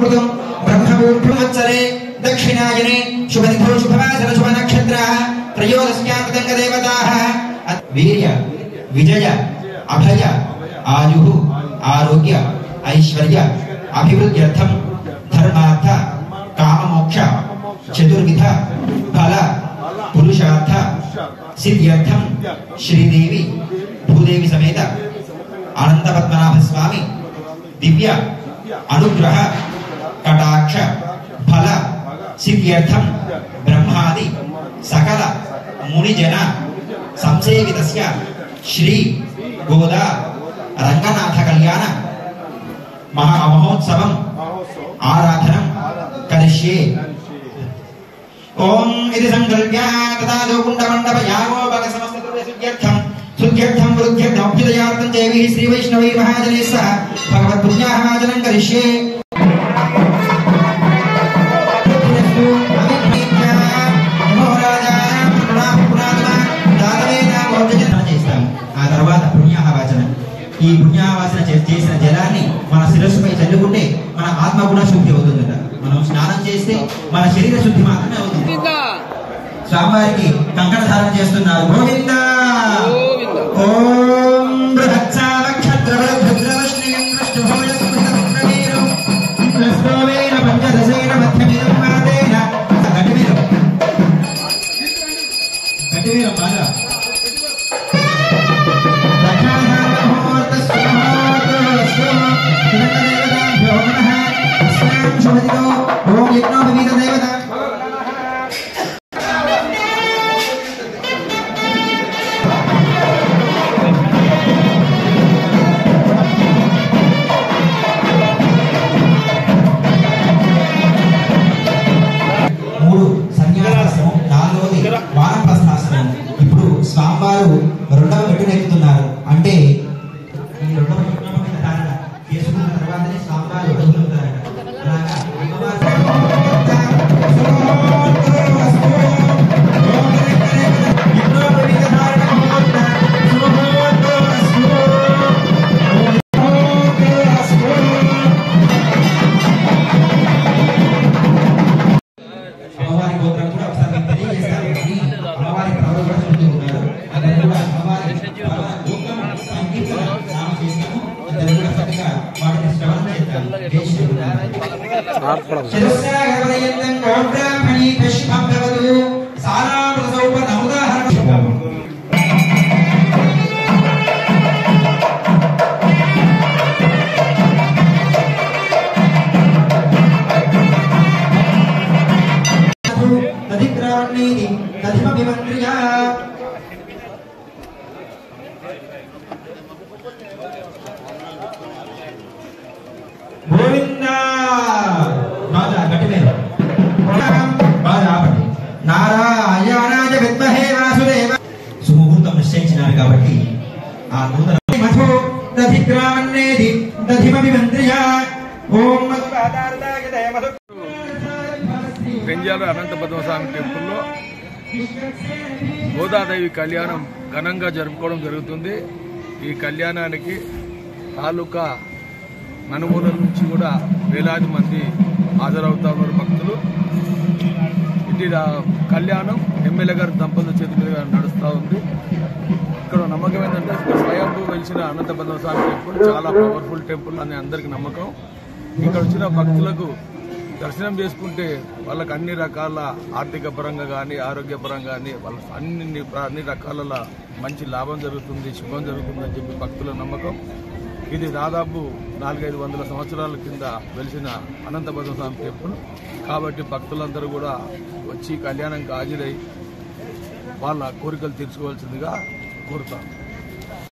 अमृतम ब्रह्मपूर्णवत्सरे दक्षिणायने शुभनिधौ शुभवासर शुभ नक्षत्र त्रयोदश्यां देवताः वीर्य विजय अभय आयुः आरोग्य ऐश्वर्य अभिवृद्ध्यर्थं धर्मार्थ काममोक्ष चतुर्विध फल पुरुषार्थ सिद्ध्यर्थं श्रीदेवी भूदेवी समेत अनंत पद्मनाभ स्वामी दिव्य अनुग्रह कटाक्ष फल सिद्ध्यर्थं ब्रह्मादि सकल मुनिजन संसेवितस्य श्री गोदा रंगनाथ कल्याण महामहोत्सवं आराधनं करिष्ये। ओम इति संकल्प्य तथा कुंडमंडप यागो भग समस्त द्रव्य सुध्यर्थं वृद्ध्यर्थं अभ्युदयार्थं देवी श्री वैष्णवी महाजने सह भगवत् पुण्याहवाचनं करिष्ये। ఆ తర్వాత పుణ్యాహవాచనం ఈ పుణ్యాహవాచన చేసిన జలాన్ని మన శిరస్సుపై చల్లుకుంటే మన ఆత్మ కూడా శుద్ధి అవుతుందట। మనం స్నానం చేస్తే మన శరీర శుద్ధి మాత్రమే అవుతుంది। స్వామివారికి కంకణ ధారణ చేస్తున్నారు। గోవింద ఓం బృహత్సావ క్షత్రవరభద్రవశ్రీం కృష్ణభోజస్మృతమిత్రవీరం ఇంద్రస్లోవేన పంచదశేన మధ్యమిదం మాదేన గట్టివీరం బాగా ఇప్పుడు స్వామివారు రెండవ మెట్టును ఎక్కుతున్నారు। అంటే ఈ రెండవ మెట్టు ధారణ చేసుకున్న తర్వాతనే స్వామివారు ఎదుగుతారట। అలాగా అమ్మవారి గోత్రం కూడా ఒకసారి తెలియజేస్తారు। అమ్మవారి ప్రభువు కూడా చెప్తూ ఉన్నారు। అందరూ కూడా అమ్మవారి గోత్రం సంగీతం నామ చేస్తాము। అందరూ కూడా చక్కగా వాటిని శ్రవణం చేస్తారు। శిరస్సాగరవయంతం గోబ్రాహ్మణీ పుష్పం భవతు సారామృతౌపనముదాహరణం తదిగ్రాణీది తదిమభిమంత్రియా గోవింద బాగా గట్టివేరు బాగా నారాయణాయ విద్మహే వాసుదేవ సుముహూర్తం నిశ్చయించినారు కాబట్టి ఆ నూతన మధు తదిగ్రాణీది తదిమభిమంత్రియా ఓం మధుపాదార్థాయ దయమధు గంజాల అనంత పద్మస్వామి టెంపుల్లో గోదాదేవి కళ్యాణం ఘనంగా జరుపుకోవడం జరుగుతుంది। ఈ కళ్యాణానికి తాలూకా నలుమూలల నుంచి కూడా వేలాది మంది హాజరవుతున్నారు భక్తులు। ఇది కళ్యాణం ఎమ్మెల్యే గారి దంపతుల చేతి మీద నడుస్తూ ఉంది। ఇక్కడ నమ్మకం ఏంటంటే స్వయంభూ వెలిసిన అనంత పద్మస్వామి టెంపుల్ చాలా పవర్ఫుల్ టెంపుల్ అని అందరికీ నమ్మకం। ఇక్కడ వచ్చిన భక్తులకు దర్శనం చేసుకుంటే వాళ్ళకి అన్ని రకాల ఆర్థిక పరంగా కానీ ఆరోగ్యపరంగా కానీ వాళ్ళ అన్ని రకాల మంచి లాభం జరుగుతుంది, శుభం జరుగుతుంది అని చెప్పి భక్తుల నమ్మకం। ఇది దాదాపు 400-500 సంవత్సరాల కింద వెలిసిన అనంత పద్మస్వామి టెంపుల్ కాబట్టి భక్తులందరూ కూడా వచ్చి కళ్యాణంకి హాజరై వాళ్ళ కోరికలు తీర్చుకోవాల్సిందిగా కోరుతాం।